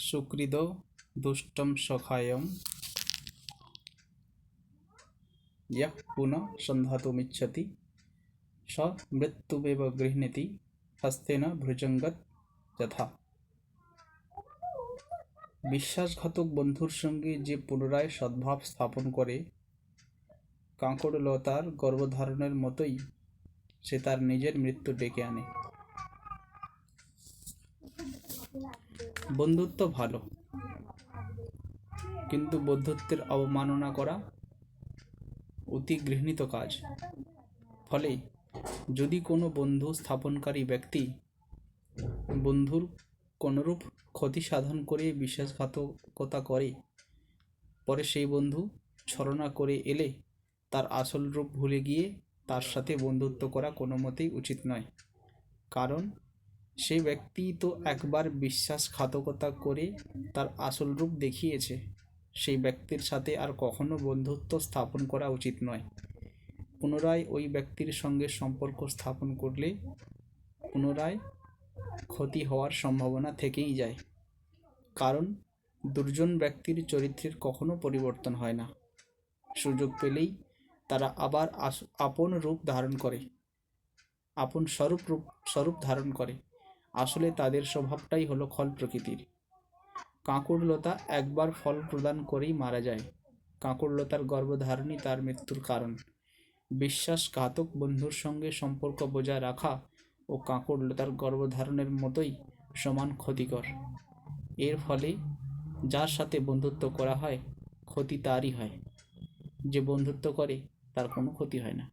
সুকৃদো দুষ্টম সখায়ম ইয়ঃ পুনঃ সন্ধাতুমিচ্ছতি স মৃত্যুমেব গৃহণীতি হস্তেন ভুজঙ্গৎ যথা। বিশ্বাসঘাতক বন্ধুর সঙ্গে যে পুনরায় সদ্ভাব স্থাপন করে, কাঁকড়লতার গর্ভধারণের মতোই সে তার নিজের মৃত্যু ডেকে আনে। বন্ধুত্ব ভালো, কিন্তু বন্ধুত্বের অবমাননা করা অতি ঘৃণিত কাজ। ফলে যদি কোনো বন্ধু স্থাপনকারী ব্যক্তি বন্ধুর কোনরূপ ক্ষতি সাধন করে বিশ্বাসঘাতকতা করে, পরে সেই বন্ধু ছলনা করে এলে তার আসল রূপ ভুলে গিয়ে তার সাথে বন্ধুত্ব করা কোনো মতেই উচিত নয়। কারণ সেই ব্যক্তি তো একবার বিশ্বাসঘাতকতা করে তার আসল রূপ দেখিয়েছে। সেই ব্যক্তির সাথে আর কখনো বন্ধুত্ব স্থাপন করা উচিত নয়। পুনরায় ওই ব্যক্তির সঙ্গে সম্পর্ক স্থাপন করলে পুনরায় ক্ষতি হওয়ার সম্ভাবনা থেকেই যায়। কারণ দুর্জন ব্যক্তির চরিত্রের কখনো পরিবর্তন হয় না। সুযোগ পেলেই তারা আবার আপন রূপ ধারণ করে, আপন স্বরূপ ধারণ করে। আসলে তাদের স্বভাবটাই হলো খল প্রকৃতির। কাঁকড়লতা একবার ফল প্রদান করেই মারা যায়। কাঁকড়লতার গর্ভধারণই তার মৃত্যুর কারণ। বিশ্বাসঘাতক বন্ধুর সঙ্গে সম্পর্ক বজায় রাখা ও কাঁকড়লতার গর্ভধারণের মতোই সমান ক্ষতিকর। এর ফলে যার সাথে বন্ধুত্ব করা হয়, ক্ষতি তারই হয়। যে বন্ধুত্ব করে তার কোনো ক্ষতি হয় না।